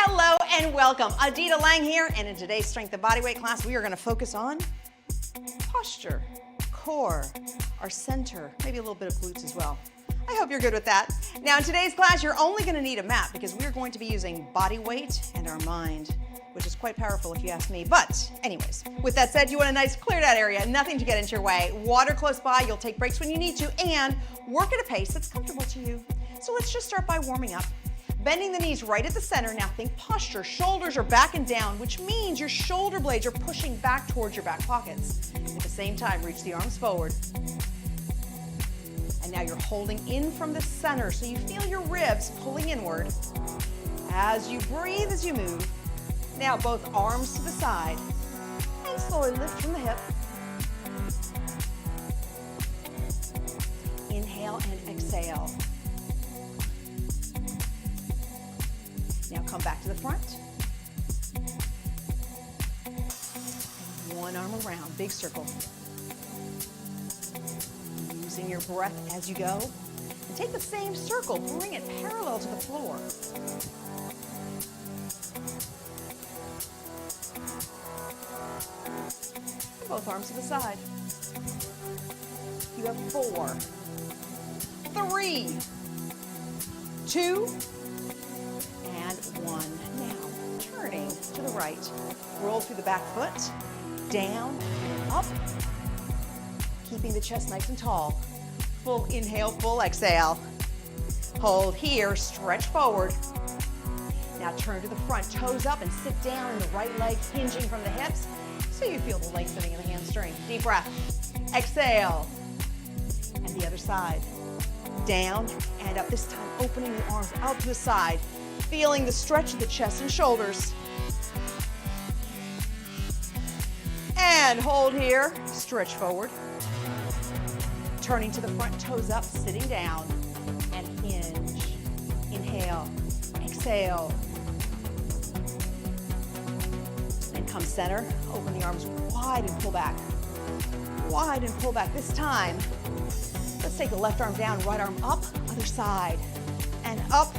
Hello and welcome. Adita Lang here, and in today's strength and bodyweight class, we are going to focus on posture, core, our center, maybe a little bit of glutes as well. I hope you're good with that. Now in today's class, you're only going to need a mat because we're going to be using body weight and our mind, which is quite powerful if you ask me. But anyways, with that said, you want a nice cleared out area, nothing to get into your way, water close by, you'll take breaks when you need to, and work at a pace that's comfortable to you. So let's just start by warming up. Bending the knees right at the center. Now think posture. Shoulders are back and down, which means your shoulder blades are pushing back towards your back pockets. At the same time, reach the arms forward. And now you're holding in from the center, so you feel your ribs pulling inward. As you breathe, as you move. Now both arms to the side. And slowly lift from the hip. Inhale and exhale. Now come back to the front. One arm around, big circle. Using your breath as you go. And take the same circle, bring it parallel to the floor. And both arms to the side. You have 4, 3, 2, and 1. Now, turning to the right. Roll through the back foot, down, and up. Keeping the chest nice and tall. Full inhale, full exhale. Hold here, stretch forward. Now turn to the front, toes up and sit down in the right leg, hinging from the hips, so you feel the lengthening of the hamstring. Deep breath. Exhale. And the other side. Down and up, this time opening the arms out to the side. Feeling the stretch of the chest and shoulders. And hold here, stretch forward. Turning to the front, toes up, sitting down, and hinge. Inhale, exhale. And come center, open the arms wide and pull back. Wide and pull back. This time, let's take the left arm down, right arm up, other side, and up.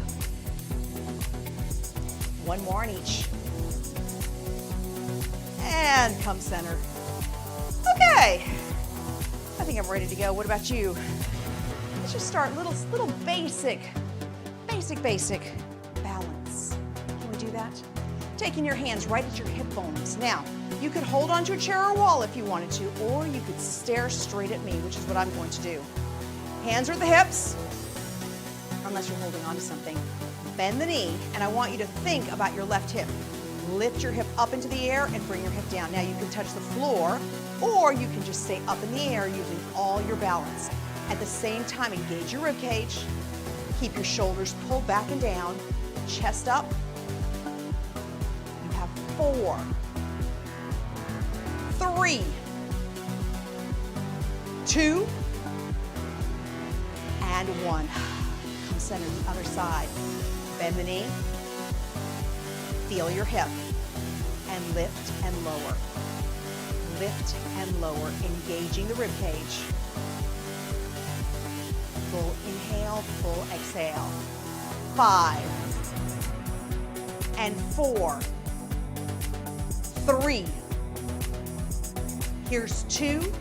One more on each. And come center. Okay, I think I'm ready to go. What about you? Let's just start little basic balance. Can we do that? Taking your hands right at your hip bones. Now, you could hold onto a chair or wall if you wanted to, or you could stare straight at me, which is what I'm going to do. Hands are at the hips, unless you're holding on to something. Bend the knee, and I want you to think about your left hip. Lift your hip up into the air and bring your hip down. Now you can touch the floor, or you can just stay up in the air using all your balance. At the same time, engage your rib cage. Keep your shoulders pulled back and down. Chest up. You have 4, 3, 2, and 1. Come center, the other side. Bend the knee. Feel your hip. And lift and lower. Lift and lower, engaging the rib cage. Full inhale, full exhale. 5, and 4, 3. Here's 2,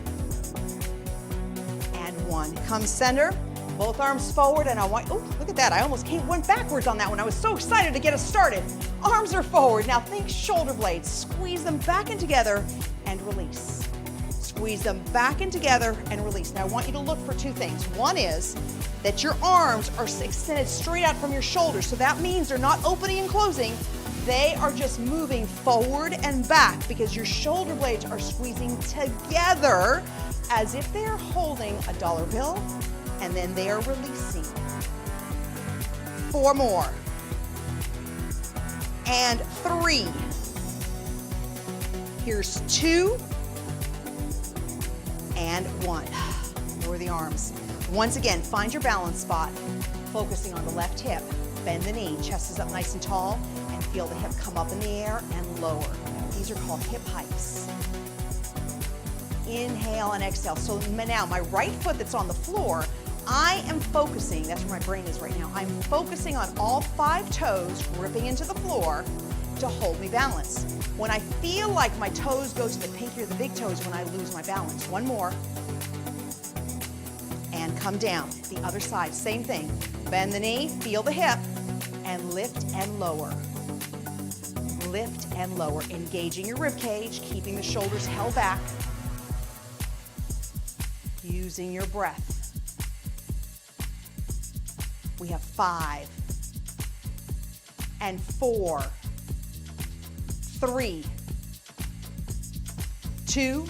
and 1. Come center, both arms forward, and I want, oh, look at that. I almost went backwards on that one. I was so excited to get us started. Arms are forward. Now think shoulder blades. Squeeze them back in together and release. Squeeze them back in together and release. Now I want you to look for 2 things. One is that your arms are extended straight out from your shoulders. So that means they're not opening and closing. They are just moving forward and back because your shoulder blades are squeezing together as if they're holding a dollar bill, and then they are releasing. 4 more. And 3. Here's 2. And 1. Lower the arms. Once again, find your balance spot. Focusing on the left hip. Bend the knee. Chest is up nice and tall. And feel the hip come up in the air and lower. These are called hip hikes. Inhale and exhale. So now my right foot that's on the floor, I am focusing, that's where my brain is right now, I'm focusing on all 5 toes gripping into the floor to hold me balanced. When I feel like my toes go to the pinky or the big toes when I lose my balance. One more. And come down. The other side, same thing. Bend the knee, feel the hip, and lift and lower. Lift and lower, engaging your rib cage, keeping the shoulders held back, using your breath. We have 5 and 4, 3, 2,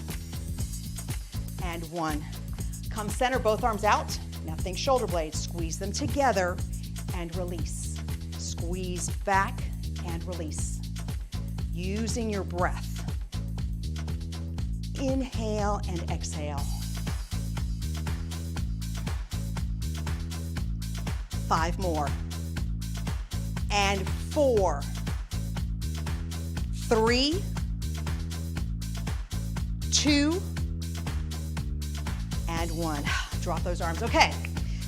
and 1. Come center, both arms out. Now think shoulder blades. Squeeze them together and release. Squeeze back and release. Using your breath. Inhale and exhale. 5 more. And 4, 3, 2, and 1. Drop those arms. Okay,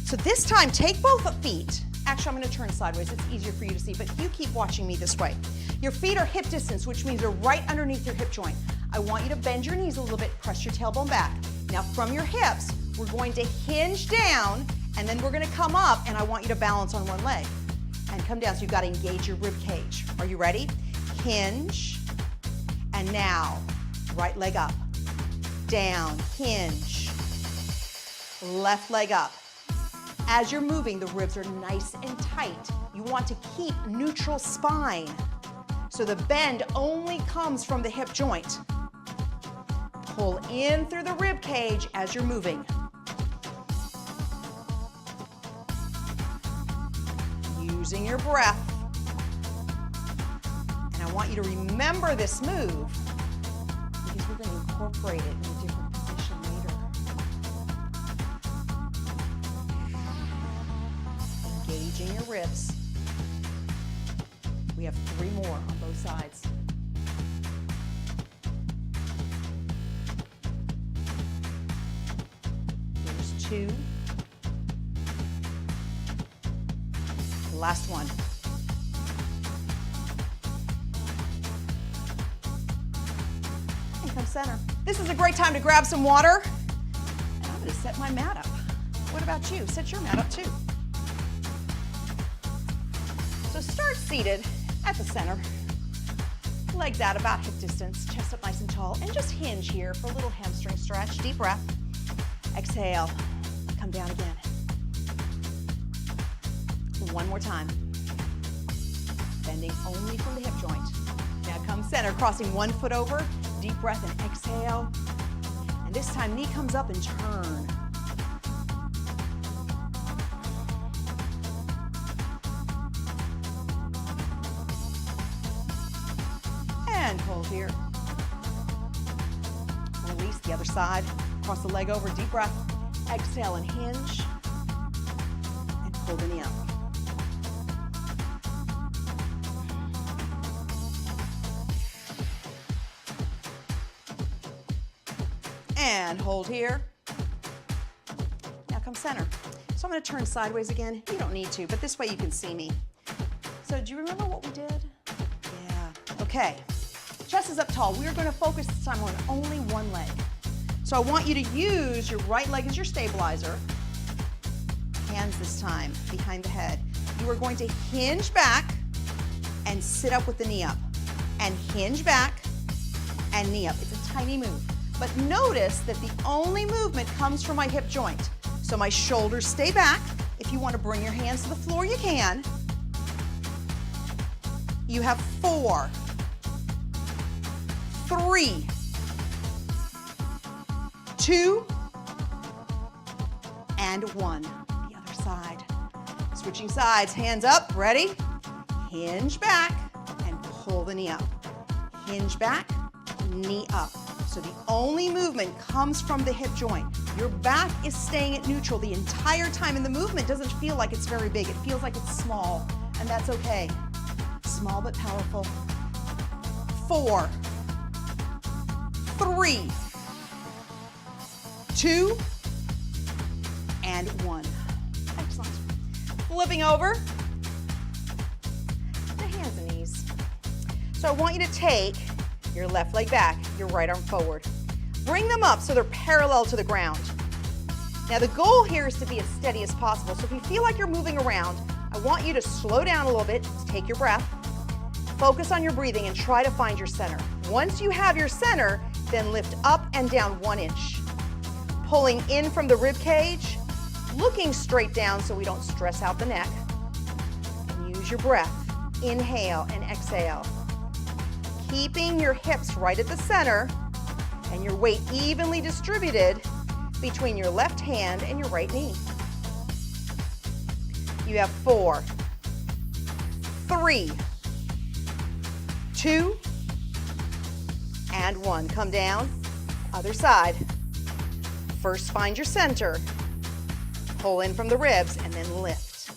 so this time take both feet. Actually, I'm going to turn sideways. It's easier for you to see, but you keep watching me this way. Your feet are hip distance, which means they're right underneath your hip joint. I want you to bend your knees a little bit, press your tailbone back. Now from your hips, we're going to hinge down, and then we're going to come up, and I want you to balance on one leg. And come down, so you've got to engage your rib cage. Are you ready? Hinge, and now, right leg up, down, hinge, left leg up. As you're moving, the ribs are nice and tight. You want to keep neutral spine. So the bend only comes from the hip joint. Pull in through the rib cage as you're moving. Using your breath. And I want you to remember this move because we're going to incorporate it in a different position later. Engaging your ribs. We have 3 more on both sides. There's 2. The last one. And come center. This is a great time to grab some water. And I'm going to set my mat up. What about you? Set your mat up too. So start seated at the center. Legs out about hip distance, chest up nice and tall, and just hinge here for a little hamstring stretch. Deep breath. Exhale. Come down again. One more time. Bending only from the hip joint. Now come center, crossing one foot over. Deep breath and exhale. And this time, knee comes up and turn. And hold here. Release the other side. Cross the leg over, deep breath. Exhale and hinge. And pull the knee up. And hold here. Now come center. So I'm going to turn sideways again. You don't need to, but this way you can see me. So do you remember what we did? Yeah. Okay. Chest is up tall. We are going to focus this time on only one leg. So I want you to use your right leg as your stabilizer. Hands this time behind the head. You are going to hinge back and sit up with the knee up. And hinge back and knee up. It's a tiny move. But notice that the only movement comes from my hip joint. So my shoulders stay back. If you want to bring your hands to the floor, you can. You have 4, 3, 2, and 1. The other side. Switching sides, hands up, ready? Hinge back and pull the knee up. Hinge back, knee up. So the only movement comes from the hip joint. Your back is staying at neutral the entire time, and the movement doesn't feel like it's very big. It feels like it's small, and that's okay. Small but powerful. 4, 3, 2, and 1. Excellent. Flipping over the hands and knees. So I want you to take your left leg back, your right arm forward. Bring them up so they're parallel to the ground. Now the goal here is to be as steady as possible. So if you feel like you're moving around, I want you to slow down a little bit, take your breath, focus on your breathing and try to find your center. Once you have your center, then lift up and down 1 inch. Pulling in from the rib cage, looking straight down so we don't stress out the neck. And use your breath. Inhale and exhale. Keeping your hips right at the center and your weight evenly distributed between your left hand and your right knee. You have 4, 3, 2, and 1. Come down, other side. First find your center, pull in from the ribs, and then lift.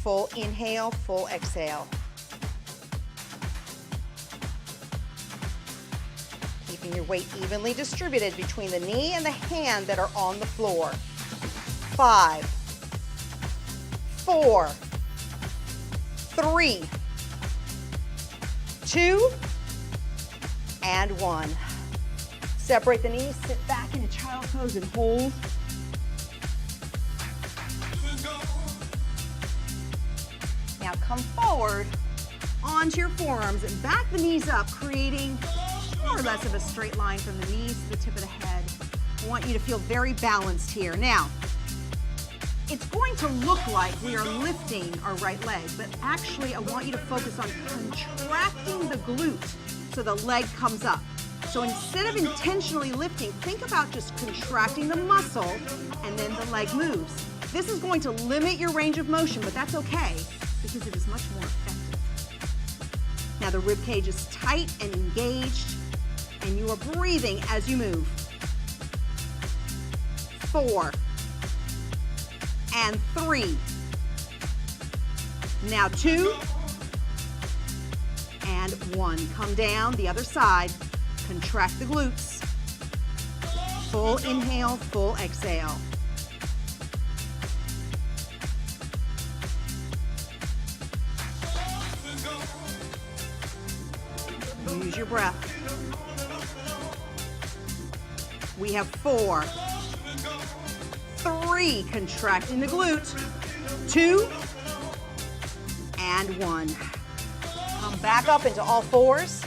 Full inhale, full exhale. Keeping your weight evenly distributed between the knee and the hand that are on the floor. 5, 4, 3, 2, and 1. Separate the knees, sit back into child's pose and hold. Now come forward onto your forearms and back the knees up, creating more or less of a straight line from the knees to the tip of the head. I want you to feel very balanced here. Now, it's going to look like we are lifting our right leg, but actually I want you to focus on contracting the glute so the leg comes up. So instead of intentionally lifting, think about just contracting the muscle and then the leg moves. This is going to limit your range of motion, but that's okay because it is much more effective. Now the rib cage is tight and engaged, and you are breathing as you move. 4, and 3. Now 2, and 1. Come down the other side. Contract the glutes. Full inhale, full exhale. Use your breath. We have 4, 3, contracting the glute, 2, and 1. Come back up into all fours.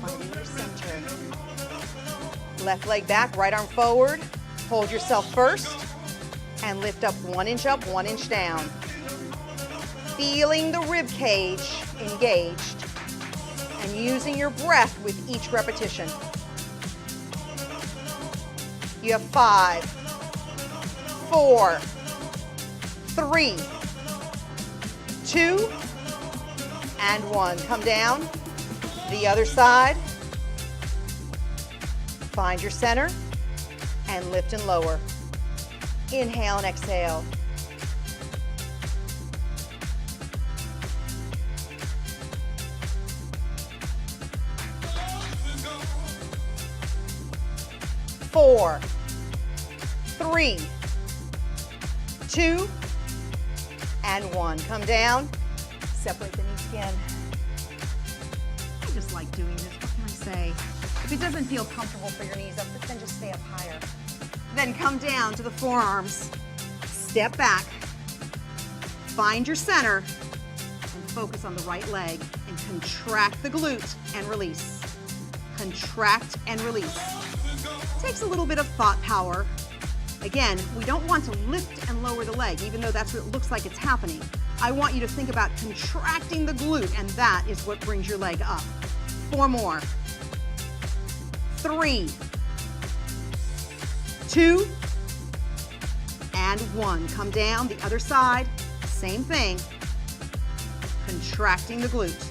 Finding your center. Left leg back, right arm forward. Hold yourself first and lift up 1 inch up, 1 inch down. Feeling the rib cage engaged and using your breath with each repetition. You have 5, 4, 3, 2, and 1. Come down. The other side. Find your center and lift and lower. Inhale and exhale. Four, 3, 2, and 1. Come down. Separate the knees again. I just like doing this. What can I say? If it doesn't feel comfortable for your knees up, then just stay up higher. Then come down to the forearms. Step back. Find your center and focus on the right leg and contract the glute and release. Contract and release. Takes a little bit of thought power. Again, we don't want to lift and lower the leg, even though that's what it looks like it's happening. I want you to think about contracting the glute, and that is what brings your leg up. 4 more. 3, 2, and 1. Come down the other side. Same thing. Contracting the glute.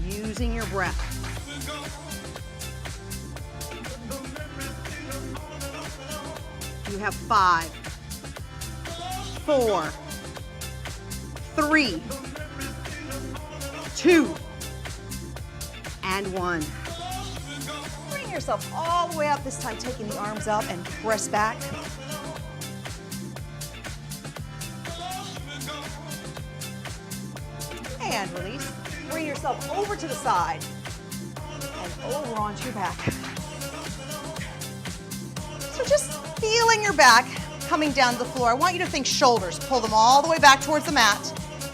Using your breath. You have 5, 4, 3, 2, and 1. Bring yourself all the way up, this time taking the arms up and press back. And release. Bring yourself over to the side and over onto your back. So just feeling your back coming down to the floor. I want you to think shoulders. Pull them all the way back towards the mat.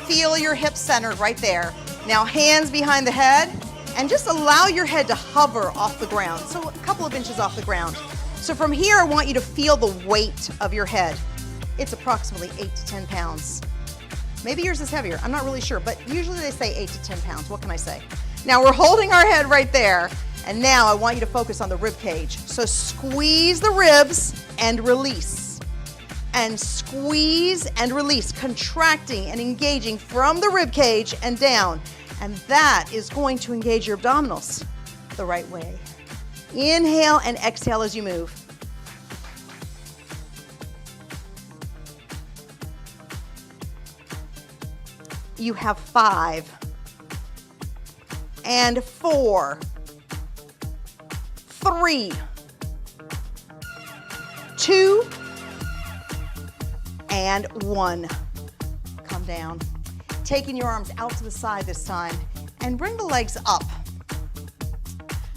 Feel your hips centered right there. Now hands behind the head and just allow your head to hover off the ground. So a couple of inches off the ground. So from here, I want you to feel the weight of your head. It's approximately 8 to 10 pounds. Maybe yours is heavier, I'm not really sure, but usually they say 8 to 10 pounds. What can I say? Now we're holding our head right there, and now I want you to focus on the rib cage. So squeeze the ribs and release. And squeeze and release, contracting and engaging from the rib cage and down. And that is going to engage your abdominals the right way. Inhale and exhale as you move. You have 5 and 4, 3, 2, and 1. Come down. Taking your arms out to the side this time and bring the legs up.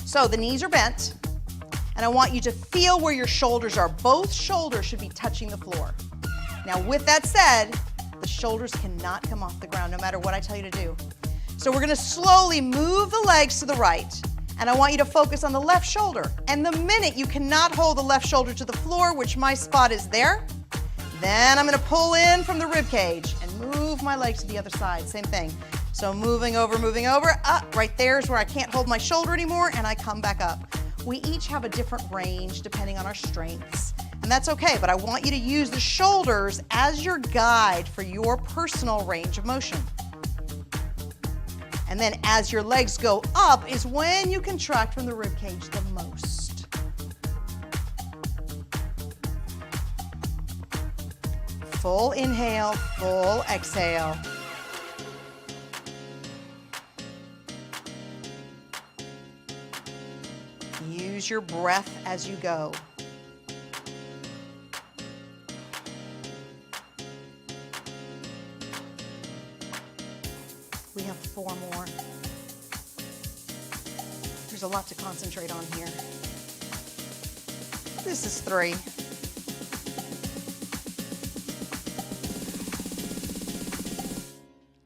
So the knees are bent, and I want you to feel where your shoulders are. Both shoulders should be touching the floor. Now with that said, the shoulders cannot come off the ground no matter what I tell you to do. So we're gonna slowly move the legs to the right, and I want you to focus on the left shoulder. And the minute you cannot hold the left shoulder to the floor, which my spot is there, then I'm gonna pull in from the rib cage and move my legs to the other side, same thing. So moving over, right there is where I can't hold my shoulder anymore, and I come back up. We each have a different range depending on our strengths. And that's okay, but I want you to use the shoulders as your guide for your personal range of motion. And then as your legs go up is when you contract from the rib cage the most. Full inhale, full exhale. Use your breath as you go. We have 4 more. There's a lot to concentrate on here. This is 3.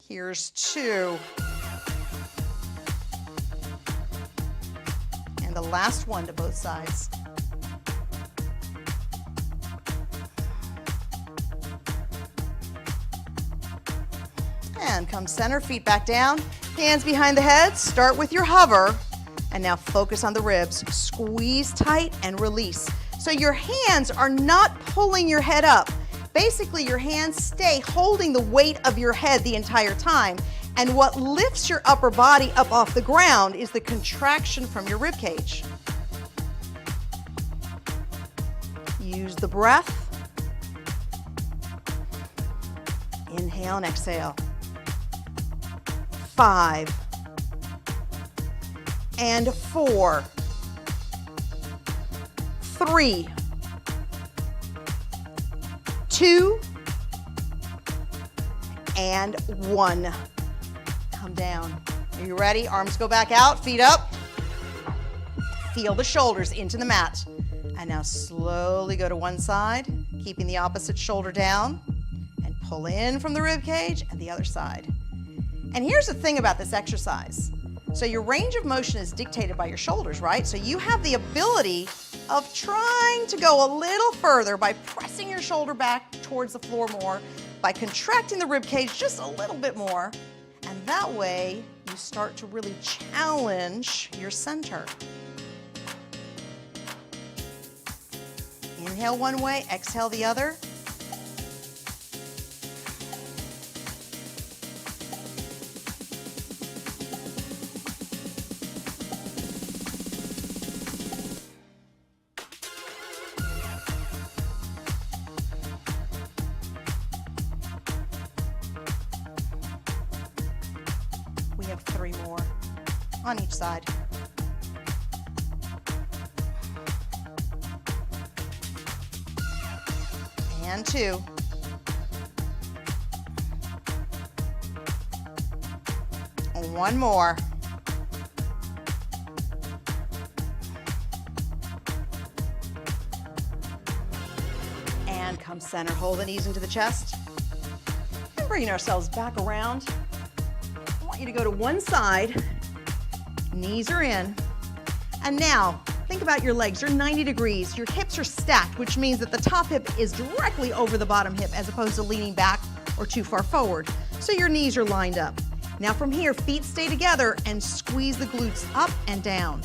Here's 2. And the last one to both sides. And come center, feet back down, hands behind the head, start with your hover, and now focus on the ribs. Squeeze tight and release. So your hands are not pulling your head up. Basically, your hands stay holding the weight of your head the entire time, and what lifts your upper body up off the ground is the contraction from your rib cage. Use the breath. Inhale and exhale. 5 and 4, 3, 2, and 1. Come down. Are you ready? Arms go back out, feet up. Feel the shoulders into the mat. And now slowly go to one side, keeping the opposite shoulder down, and pull in from the rib cage and the other side. And here's the thing about this exercise. So your range of motion is dictated by your shoulders, right? So you have the ability of trying to go a little further by pressing your shoulder back towards the floor more, by contracting the rib cage just a little bit more, and that way you start to really challenge your center. Inhale one way, exhale the other. We have 3 more on each side. and 2. One more. And come center, hold the knees into the chest. And bringing ourselves back around. I want you to go to one side, knees are in. And now, think about your legs, you're 90 degrees, your hips are stacked, which means that the top hip is directly over the bottom hip as opposed to leaning back or too far forward. So your knees are lined up. Now from here, feet stay together and squeeze the glutes up and down.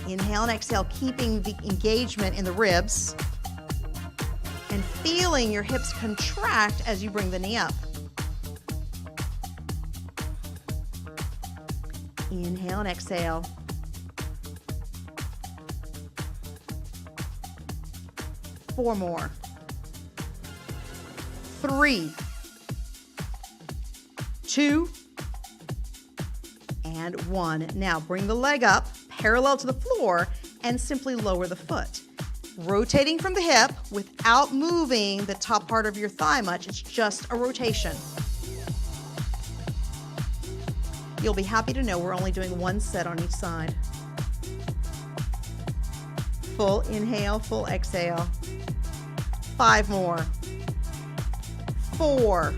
Inhale and exhale, keeping the engagement in the ribs and feeling your hips contract as you bring the knee up. Inhale and exhale. Four more. 3, 2, and 1. Now bring the leg up parallel to the floor and simply lower the foot. Rotating from the hip without moving the top part of your thigh much. It's just a rotation. You'll be happy to know we're only doing one set on each side. Full inhale, full exhale. 5 more. 4,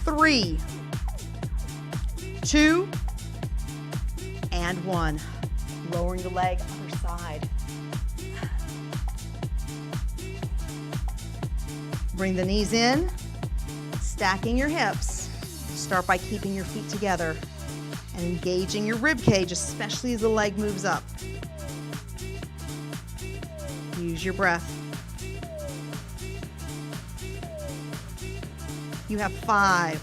3, 2, and 1. Lowering the leg, other side. Bring the knees in, stacking your hips. Start by keeping your feet together and engaging your rib cage, especially as the leg moves up. Use your breath. You have 5,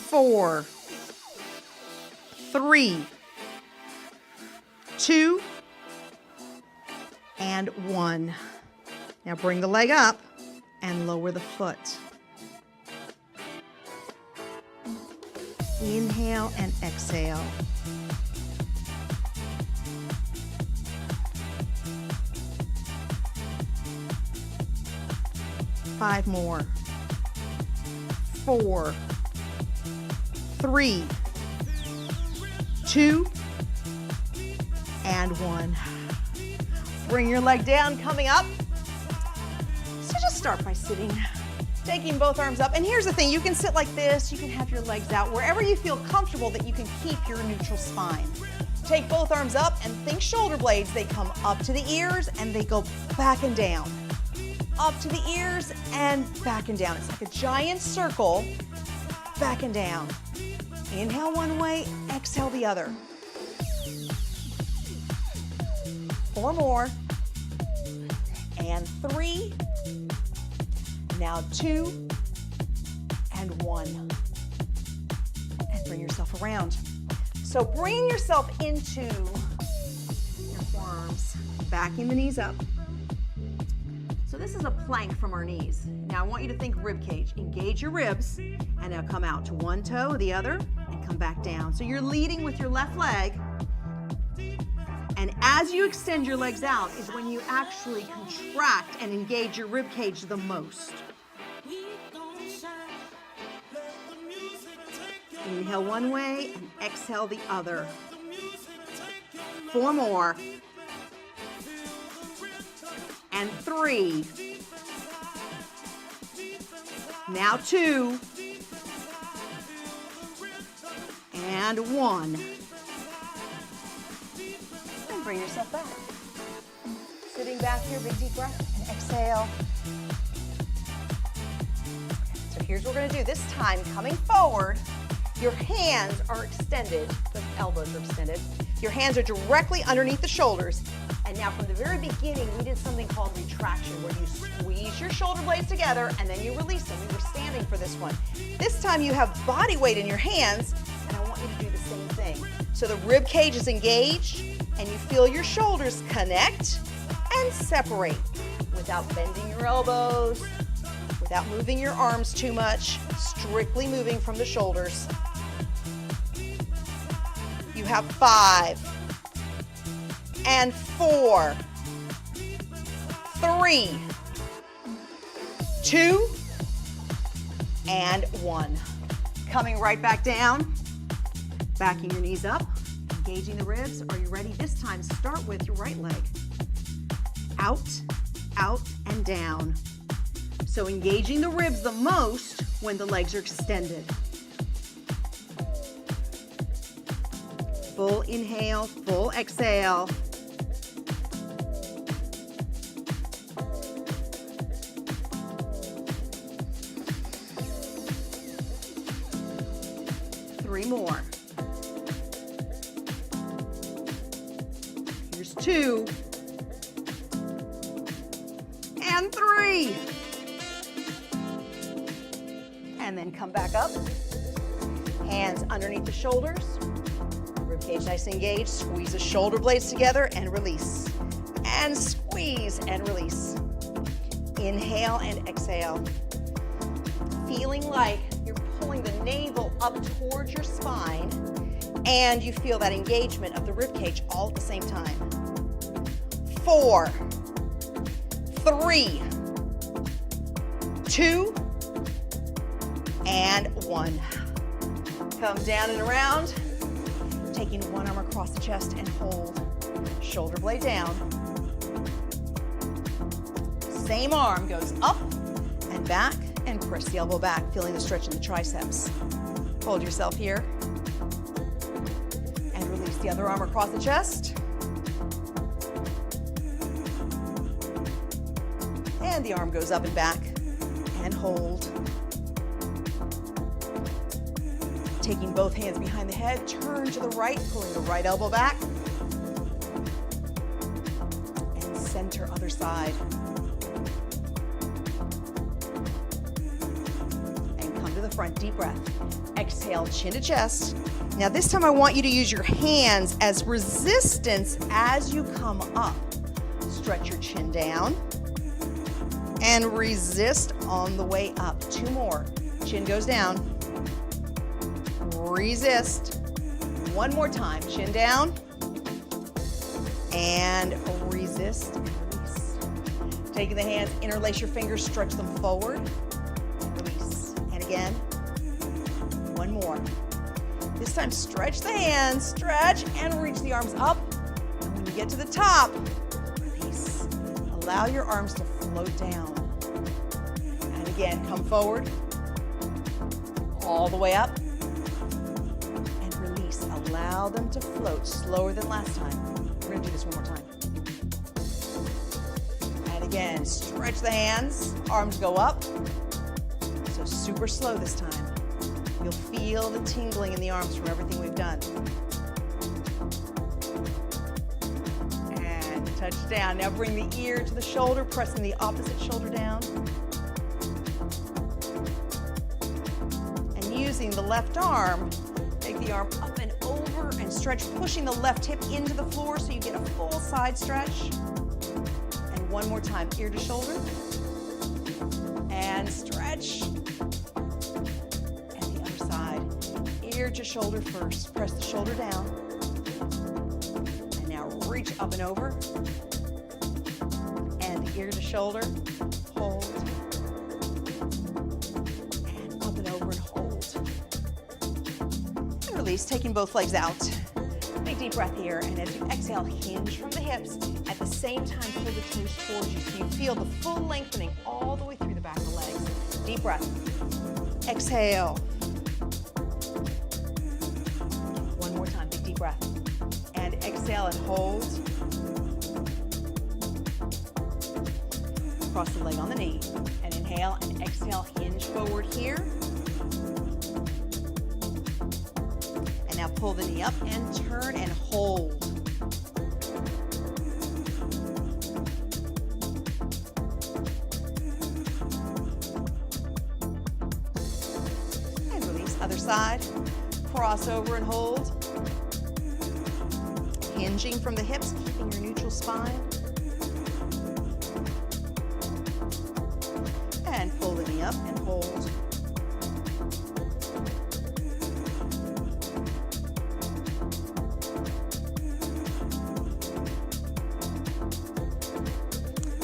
4, 3, 2, and 1. Now bring the leg up and lower the foot. Inhale and exhale. Five more. 4, 3, 2, and 1. Bring your leg down, coming up. So just start by sitting, taking both arms up. And here's the thing, you can sit like this, you can have your legs out, wherever you feel comfortable that you can keep your neutral spine. Take both arms up and think shoulder blades. They come up to the ears and they go back and down. Up to the ears and back and down. It's like a giant circle, back and down. Inhale one way, exhale the other. 4 more. And 3. Now 2 and 1. And bring yourself around. So bringing yourself into your forearms, backing the knees up. So this is a plank from our knees. Now I want you to think rib cage. Engage your ribs and now come out to one toe, the other, and come back down. So you're leading with your left leg. And as you extend your legs out is when you actually contract and engage your rib cage the most. Inhale one way and exhale the other. 4 more. And 3. Now 2. And 1. And bring yourself back. Sitting back here, big deep breath, and exhale. So here's what we're gonna do. This time, coming forward, your hands are extended, the elbows are extended. Your hands are directly underneath the shoulders. And now from the very beginning, we did something called retraction, where you squeeze your shoulder blades together and then you release them. We were standing for this one. This time you have body weight in your hands, and I want you to do the same thing. So the rib cage is engaged, and you feel your shoulders connect and separate without bending your elbows, without moving your arms too much, strictly moving from the shoulders. You have 5. And 4, 3, 2, and 1. Coming right back down, backing your knees up, engaging the ribs. Are you ready? This time, start with your right leg. Out, out, and down. So engaging the ribs the most when the legs are extended. Full inhale, full exhale. Three more. Here's 2. And 3. And then come back up. Hands underneath the shoulders. Ribcage nice and engaged. Squeeze the shoulder blades together and release. And squeeze and release. Inhale and exhale. Feeling like you're pulling the navel up towards your spine, and you feel that engagement of the ribcage all at the same time. 4, 3, 2, and 1. Come down and around, taking one arm across the chest and hold. Shoulder blade down. Same arm goes up and back, and press the elbow back, feeling the stretch in the triceps. Hold yourself here. And release the other arm across the chest. And the arm goes up and back, and hold. Taking both hands behind the head, turn to the right, pulling the right elbow back. And center other side. The front, deep breath. Exhale, chin to chest. Now this time I want you to use your hands as resistance as you come up. Stretch your chin down and resist on the way up. 2 more. Chin goes down. Resist. 1 more time. Chin down and resist and release. Taking the hands, interlace your fingers, stretch them forward. Again. 1 more. This time, stretch the hands, stretch, and reach the arms up. And when you get to the top, release. Allow your arms to float down. And again, come forward. All the way up. And release. Allow them to float slower than last time. We're going to do this 1 more time. And again, stretch the hands. Arms go up. So super slow this time. You'll feel the tingling in the arms from everything we've done. And touch down. Now bring the ear to the shoulder, pressing the opposite shoulder down. And using the left arm, take the arm up and over and stretch, pushing the left hip into the floor so you get a full side stretch. And 1 more time, ear to shoulder. And stretch. Ear to shoulder first. Press the shoulder down. And now reach up and over. And the ear to shoulder. Hold. And up and over and hold. And release, taking both legs out. Big deep breath here. And as you exhale, hinge from the hips. At the same time, pull the toes towards you so you feel the full lengthening all the way through the back of the legs. Deep breath. Exhale. Breath. And exhale and hold. Cross the leg on the knee. And inhale and exhale, hinge forward here. And now pull the knee up and turn and hold. And release, other side. Cross over and hold. Hinging from the hips, keeping your neutral spine. And pull the knee up and hold.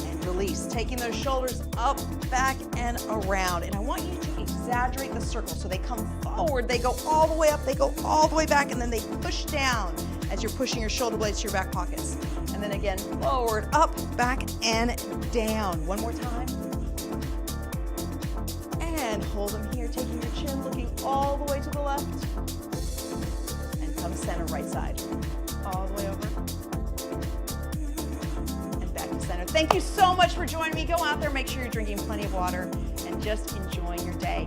And release. Taking those shoulders up, back, and around. And I want you to exaggerate the circle so they come forward, they go all the way up, they go all the way back, and then they push down as you're pushing your shoulder blades to your back pockets. And then again, forward, up, back, and down. One more time. And hold them here, taking your chin, looking all the way to the left. And come center, right side. All the way over. And back to center. Thank you so much for joining me. Go out there, make sure you're drinking plenty of water, and just enjoying your day.